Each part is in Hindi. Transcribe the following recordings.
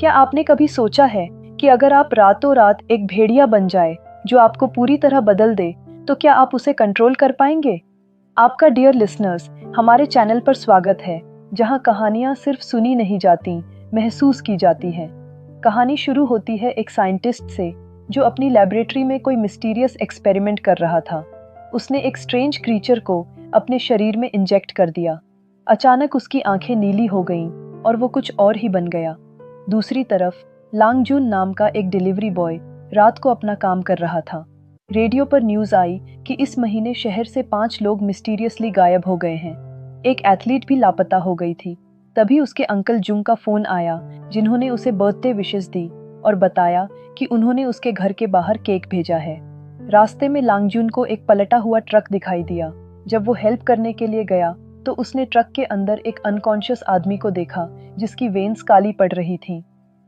क्या आपने कभी सोचा है कि अगर आप रातों रात एक भेड़िया बन जाए जो आपको पूरी तरह बदल दे, तो क्या आप उसे कंट्रोल कर पाएंगे? आपका डियर लिसनर्स, हमारे चैनल पर स्वागत है, जहां कहानियां सिर्फ सुनी नहीं जाती, महसूस की जाती हैं। कहानी शुरू होती है एक साइंटिस्ट से जो अपनी लेबोरेटरी में कोई मिस्टीरियस एक्सपेरिमेंट कर रहा था। उसने एक स्ट्रेंज क्रीचर को अपने शरीर में इंजेक्ट कर दिया। अचानक उसकी आंखें नीली हो गईं और वो कुछ और ही बन गया। दूसरी तरफ लांगजुन नाम का एक डिलीवरी बॉय रात को अपना काम कर रहा था। रेडियो पर न्यूज आई कि इस महीने शहर से 5 लोग मिस्टीरियसली गायब हो गए हैं। एक एथलीट भी लापता हो गई थी। तभी उसके अंकल जुंग का फोन आया, जिन्होंने उसे बर्थडे विशेस दी और बताया कि उन्होंने उसके घर के बाहर केक भेजा है। रास्ते में लांगजुन को एक पलटा हुआ ट्रक दिखाई दिया। जब वो हेल्प करने के लिए गया तो उसने ट्रक के अंदर एक अनकॉन्शियस आदमी को देखा जिसकी वेन्स काली पड़ रही थीं।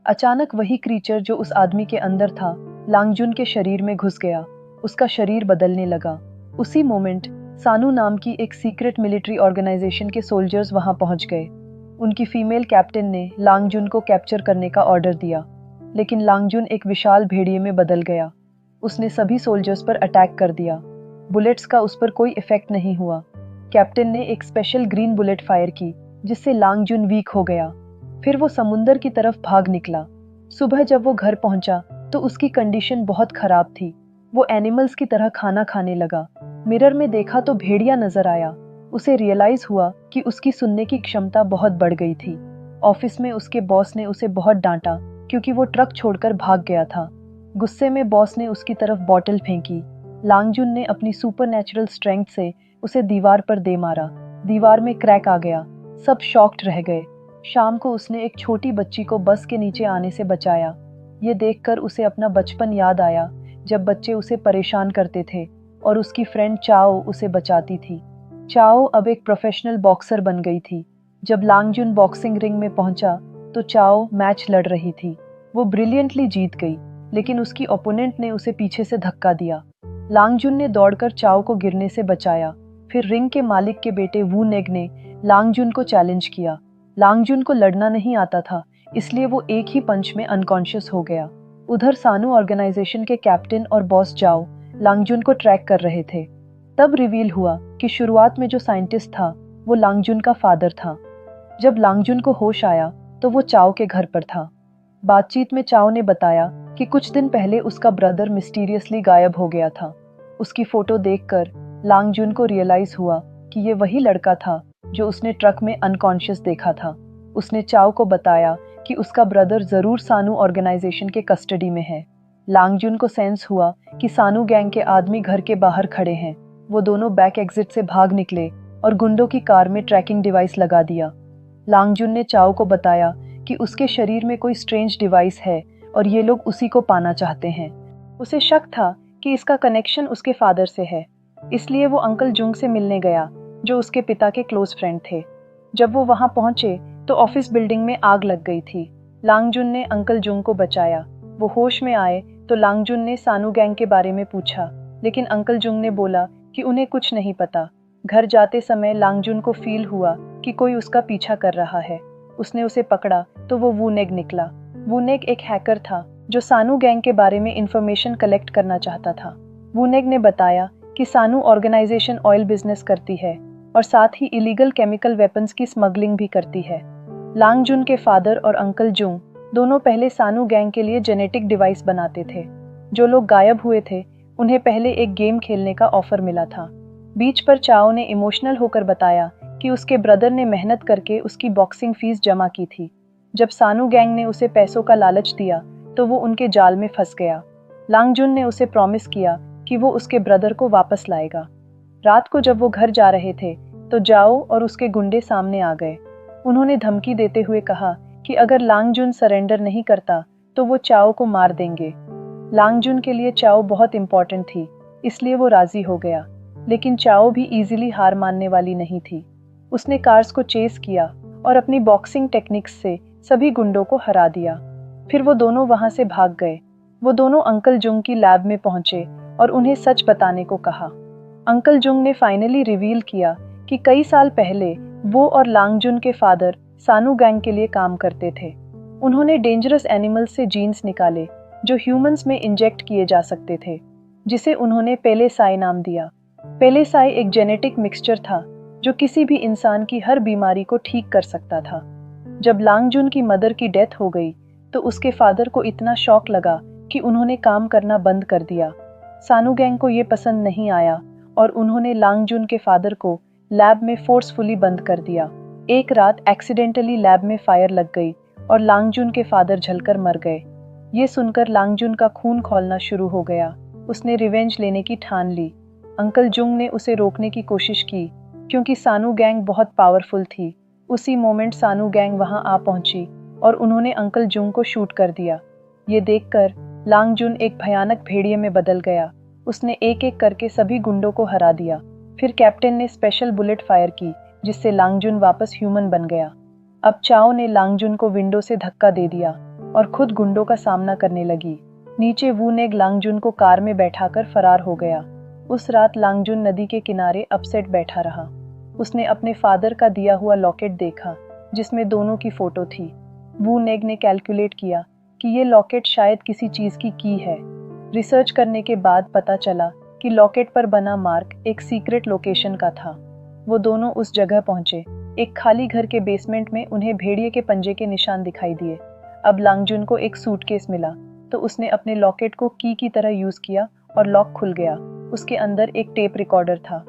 अचानक वही क्रीचर जो उस आदमी के अंदर था, लांगजुन के शरीर में घुस गया। उसका शरीर बदलने लगा। उसी मोमेंट सानू नाम की एक सीक्रेट मिलिट्री ऑर्गेनाइजेशन के सोल्जर्स वहां पहुंच गए। उनकी फीमेल कैप्टन ने लांगजुन को कैप्चर करने का ऑर्डर दिया, लेकिन लांगजुन एक विशाल भेड़िए में बदल गया। उसने सभी सोल्जर्स पर अटैक कर दिया। बुलेट्स का उस पर कोई इफेक्ट नहीं हुआ। कैप्टन ने एक स्पेशल ग्रीन बुलेट फायर की, जिससे लांगजुन वीक हो गया। फिर वो समुंदर की तरफ भाग निकला। सुबह जब वो घर पहुंचा तो उसकी कंडीशन बहुत खराब थी। वो एनिमल्स की तरह खाना खाने लगा। मिरर में देखा तो भेड़िया नजर आया। उसे रियलाइज हुआ कि उसकी सुनने की क्षमता बहुत बढ़ गई थी। ऑफिस में उसके बॉस ने उसे बहुत डांटा क्योंकि वो ट्रक छोड़कर भाग गया था। गुस्से में बॉस ने उसकी तरफ बॉटल फेंकी। लांगजुन ने अपनी सुपरनैचुरल स्ट्रेंथ से उसे दीवार पर दे मारा। दीवार में क्रैक आ गया। सब शॉक्ड रह गए। शाम को उसने एक छोटी बच्ची को बस के नीचे आने से बचाया। ये देखकर उसे अपना बचपन याद आया, जब बच्चे उसे परेशान करते थे और उसकी फ्रेंड चाओ उसे बचाती थी। चाओ अब एक प्रोफेशनल बॉक्सर बन गई थी। जब लांगजुन बॉक्सिंग रिंग में पहुंचा तो चाओ मैच लड़ रही थी। वो ब्रिलियंटली जीत गई, लेकिन उसकी ओपोनेंट ने उसे पीछे से धक्का दिया। लांगजुन ने दौड़कर चाओ को गिरने से बचाया। फिर रिंग के मालिक के बेटे वू नेग ने लांगजुन को चैलेंज किया। लांगजुन को लड़ना नहीं आता था, इसलिए वो एक ही पंच में अनकॉन्शियस हो गया। उधर सानू ऑर्गेनाइजेशन के कैप्टन और बॉस जाओ लांगजुन को ट्रैक कर रहे थे। तब रिवील हुआ कि शुरुआत में जो साइंटिस्ट था वो लांगजुन का फादर था। जब लांगजुन को होश आया तो वो चाओ के घर पर था। बातचीत में चाओ ने बताया कि कुछ दिन पहले उसका ब्रदर मिस्टीरियसली गायब हो गया था। उसकी फोटो देखकर लांगजुन को रियलाइज हुआ कि ये वही लड़का था जो उसने ट्रक में अनकॉन्शियस देखा था। उसने चाओ को बताया कि उसका ब्रदर जरूर सानू ऑर्गेनाइजेशन के कस्टडी में है। लांगजुन को सेंस हुआ कि सानू गैंग के आदमी घर के बाहर खड़े हैं। वो दोनों बैक एग्जिट से भाग निकले और गुंडों की कार में ट्रैकिंग डिवाइस लगा दिया। लांगजुन ने चाओ को बताया कि उसके शरीर में कोई स्ट्रेंज डिवाइस है और ये लोग उसी को पाना चाहते हैं। उसे शक था कि इसका कनेक्शन उसके फादर से है, इसलिए वो अंकल जुंग से मिलने गया, जो उसके पिता के क्लोज फ्रेंड थे। जब वो वहां पहुंचे तो ऑफिस बिल्डिंग में आग लग गई थी। लांगजुन ने अंकल जुंग को बचाया। वो होश में आए तो लांगजुन ने सानू गैंग के बारे में पूछा, लेकिन अंकल जुंग ने बोला कि उन्हें कुछ नहीं पता। घर जाते समय लांगजुन को फील हुआ कि कोई उसका पीछा कर रहा है। उसने उसे पकड़ा तो वो वूनेग निकला। वूनेग एक हैकर था जो सानू गैंग के बारे में इंफॉर्मेशन कलेक्ट करना चाहता था। वूनेग ने बताया कि सानू ऑर्गेनाइजेशन ऑयल बिजनेस करती है और साथ ही इलीगल केमिकल वेपन्स की स्मगलिंग भी करती है। लांगजुन के फादर और अंकल जुंग दोनों पहले सानू गैंग के लिए जेनेटिक डिवाइस बनाते थे। जो लोग गायब हुए थे उन्हें पहले एक गेम खेलने का ऑफर मिला था। बीच पर चाओ ने इमोशनल होकर बताया कि उसके ब्रदर ने मेहनत करके उसकी बॉक्सिंग फीस जमा की थी। जब सानू गैंग ने उसे पैसों का लालच दिया तो वो उनके जाल में फंस गया। लांगजुन ने उसे प्रॉमिस किया कि वो उसके ब्रदर को वापस लाएगा। रात को जब वो घर जा रहे थे तो जाओ और उसके गुंडे सामने आ गए। उन्होंने धमकी देते हुए कहा कि अगर लांगजुन सरेंडर नहीं करता तो वो चाओ को मार देंगे। लांगजुन के लिए चाओ बहुत इंपॉर्टेंट थी, इसलिए वो राजी हो गया। लेकिन चाओ भी इजीली हार मानने वाली नहीं थी। उसने कार्स को चेस किया और अपनी बॉक्सिंग टेक्निक्स से सभी गुंडों को हरा दिया। फिर वो दोनों वहां से भाग गए। वो दोनों अंकल जुंग की लैब में पहुंचे और उन्हें सच बताने को कहा। अंकल जुंग ने फाइनली रिवील किया कि कई साल पहले वो और लांगजुन के फादर सानू गैंग के लिए काम करते थे। उन्होंने डेंजरस एनिमल्स से जीन्स निकाले जो ह्यूमंस में इंजेक्ट किए जा सकते थे, जिसे उन्होंने पेलेसाई नाम दिया। पेलेसाई एक जेनेटिक मिक्सचर था जो किसी भी इंसान की हर बीमारी को ठीक कर सकता था। जब लांगजुन की मदर की डेथ हो गई तो उसके फादर को इतना शॉक लगा कि उन्होंने काम करना बंद कर दिया। सानुगैंग को ये पसंद नहीं आया और उन्होंने लांगजुन के फादर को लैब में फोर्सफुली बंद कर दिया। एक रात एक्सीडेंटली लैब में फायर लग गई और लांगजुन के फादर जलकर मर गए। ये सुनकर लांगजुन का खून खौलना शुरू हो गया। उसने रिवेंज लेने की ठान ली। अंकल जुंग ने उसे रोकने की कोशिश की क्योंकि सानू गैंग बहुत पावरफुल थी। उसी मोमेंट सानू गैंग वहां आ पहुंची और उन्होंने अंकल जुंग को शूट कर दिया। ये देखकर लांगजुन एक भयानक भेड़िए में बदल गया। उसने एक एक करके सभी गुंडों को हरा दिया। फिर कैप्टन ने स्पेशल बुलेट फायर की जिससे लांगजुन वापस ह्यूमन बन गया। अब चाओ ने लांगजुन को विंडो से धक्का दे दिया और खुद गुंडों का सामना करने लगी। नीचे वू नेग लांगजुन को कार में बैठाकर फरार हो गया। उस रात लांगजुन नदी के किनारे अपसेट बैठा रहा। उसने अपने फादर का दिया हुआ लॉकेट देखा जिसमें दोनों की फोटो थी। वू नेग ने कैलकुलेट किया कि ये लॉकेट शायद किसी चीज की है। रिसर्च करने के बाद पता चला कि लॉकेट पर बना मार्क एक सीक्रेट लोकेशन का था। वो दोनों उस जगह पहुंचे। एक खाली घर के बेसमेंट में उन्हें भेड़िए के पंजे के निशान दिखाई दिए। अब लांगजुन को एक सूटकेस मिला तो उसने अपने लॉकेट को की तरह यूज किया और लॉक खुल गया। उसके अंदर एक टेप रिकॉर्डर था।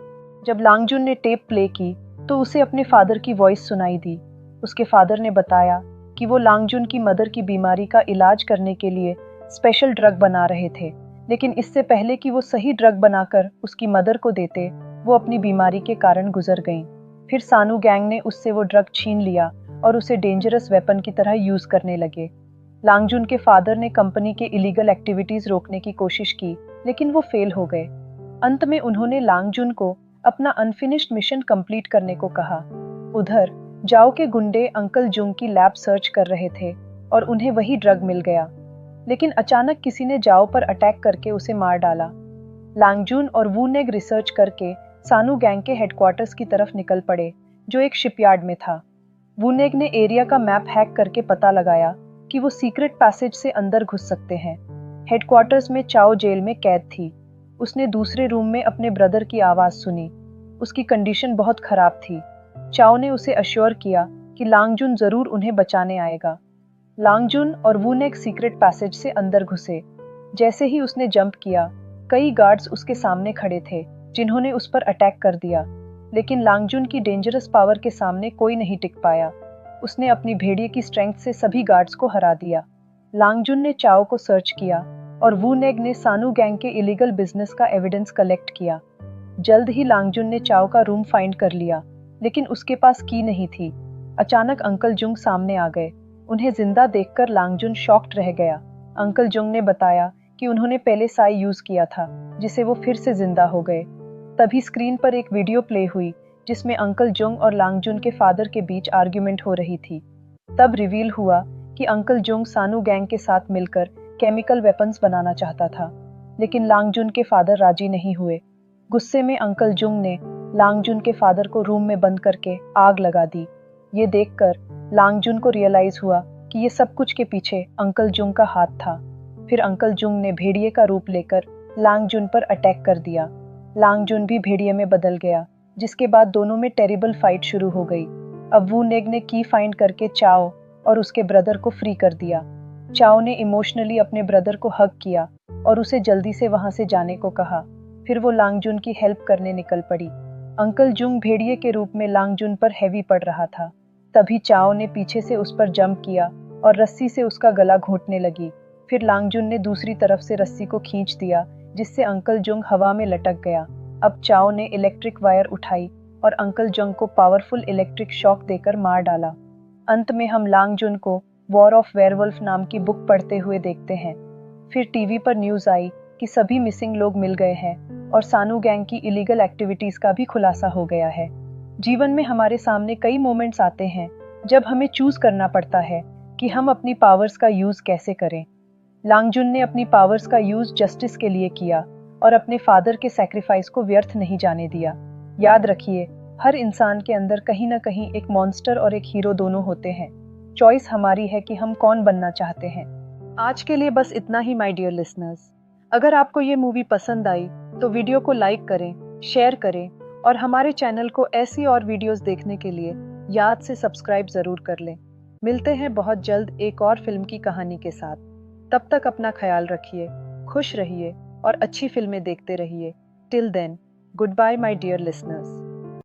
जब लांगजुन ने टेप प्ले की तो उसे अपने फादर की वॉइस सुनाई दी। उसके फादर ने बताया कि वो लांगजुन की मदर की बीमारी का इलाज करने के लिए स्पेशल ड्रग बना रहे थे, लेकिन इससे पहले कि वो सही ड्रग बनाकर उसकी मदर को देते, वो अपनी बीमारी के कारण गुजर गईं। फिर सानू गैंग ने उससे वो ड्रग छीन लिया और उसे डेंजरस वेपन की तरह यूज करने लगे। लांगजुन के फादर ने कंपनी के इलीगल एक्टिविटीज रोकने की कोशिश की, लेकिन वो फेल हो गए। अंत में उन्होंने लांगजुन को अपना अनफिनिश्ड मिशन कंप्लीट करने को कहा। उधर जाओ के गुंडे अंकल जुंग की लैब सर्च कर रहे थे और उन्हें वही ड्रग मिल गया, लेकिन अचानक किसी ने जाओ पर अटैक करके उसे मार डाला। लांगजुन और वू नेग रिसर्च करके सानू गैंग के हेडक्वार्टर्स की तरफ निकल पड़े जो एक शिपयार्ड में था। वू नेग ने एरिया का मैप हैक करके पता लगाया कि वो सीक्रेट पैसेज से अंदर घुस सकते हैं। हेडक्वार्टर्स में चाओ जेल में कैद थी। उसने दूसरे रूम में अपने ब्रदर की आवाज सुनी। उसकी कंडीशन बहुत खराब थी। चाओ ने उसे अश्योर किया कि लांगजुन जरूर उन्हें बचाने आएगा। लांगजुन और वू नेग सीक्रेट पैसेज से अंदर घुसे। जैसे ही उसने जंप किया, कई गार्ड्स उसके सामने खड़े थे जिन्होंने उस पर अटैक कर दिया, लेकिन लांगजुन की डेंजरस पावर के सामने कोई नहीं टिक पाया। उसने अपनी भेड़िए की स्ट्रेंथ से सभी गार्ड्स को हरा दिया। लांगजुन ने चाओ को सर्च किया और वू नेग ने सानू गैंग के इलीगल बिजनेस का एविडेंस कलेक्ट किया। जल्द ही लांगजुन ने चाओ का रूम फाइंड कर लिया, लेकिन उसके पास की नहीं थी। अचानक अंकल जुंग सामने आ गए। उन्हें जिंदा देखकर लांगजुन शॉक्ड रह गया। अंकल जुंग ने बताया कि उन्होंने पहले साई यूज किया था, जिसे वो फिर से जिंदा हो गए। तभी स्क्रीन पर एक वीडियो प्ले हुई जिसमें अंकल जुंग और लांगजुन के फादर के बीच आर्ग्यूमेंट हो रही थी। तब रिवील हुआ कि अंकल जुंग सानू गैंग के साथ मिलकर केमिकल वेपन्स बनाना चाहता था, लेकिन लांगजुन के फादर राजी नहीं हुए। गुस्से में अंकल जुंग ने लांगजुन के फादर को रूम में बंद करके आग लगा दी। ये देखकर लांगजुन को रियलाइज हुआ कि ये सब कुछ के पीछे अंकल जुंग का हाथ था। फिर अंकल जुंग ने भेड़िए का रूप लेकर लांगजुन पर अटैक कर दिया। लांगजुन भी भेड़िए में बदल गया, जिसके बाद दोनों में टेरिबल फाइट शुरू हो गई। अब वू नेग ने की फाइंड करके चाओ और उसके ब्रदर को फ्री कर दिया। चाओ ने इमोशनली अपने ब्रदर को हग किया और उसे जल्दी से वहां से जाने को कहा। फिर वो लांगजुन की हेल्प करने निकल पड़ी। अंकल जुंग भेड़िए के रूप में लांगजुन पर हैवी पड़ रहा था। तभी चाओ ने पीछे से उस पर जंप किया और रस्सी से उसका गला घोंटने लगी। फिर लांगजुन ने दूसरी तरफ से रस्सी को खींच दिया, जिससे अंकल जुंग हवा में लटक गया। अब चाओ ने इलेक्ट्रिक वायर उठाई और अंकल जुंग को पावरफुल इलेक्ट्रिक शॉक देकर मार डाला। अंत में हम लांगजुन को वॉर ऑफ वेयरवुल्फ नाम की बुक पढ़ते हुए देखते हैं। फिर टीवी पर न्यूज आई कि सभी मिसिंग लोग मिल गए हैं और सानू गैंग की इलीगल एक्टिविटीज का भी खुलासा हो गया है। जीवन में हमारे सामने कई मोमेंट्स आते हैं जब हमें चूज करना पड़ता है कि हम अपनी पावर्स का यूज कैसे करें। लांगजुन ने अपनी पावर्स का यूज जस्टिस के लिए किया और अपने फादर के सैक्रिफाइस को व्यर्थ नहीं जाने दिया। याद रखिए, हर इंसान के अंदर कहीं ना कहीं एक मॉन्स्टर और एक हीरो दोनों होते हैं। चॉइस हमारी है कि हम कौन बनना चाहते हैं। आज के लिए बस इतना ही माय डियर लिसनर्स। अगर आपको ये मूवी पसंद आई तो वीडियो को लाइक करें, शेयर करें और हमारे चैनल को ऐसी और वीडियोस देखने के लिए याद से सब्सक्राइब ज़रूर कर लें। मिलते हैं बहुत जल्द एक और फिल्म की कहानी के साथ। तब तक अपना ख्याल रखिए, खुश रहिए और अच्छी फिल्में देखते रहिए। Till then, goodbye my dear listeners.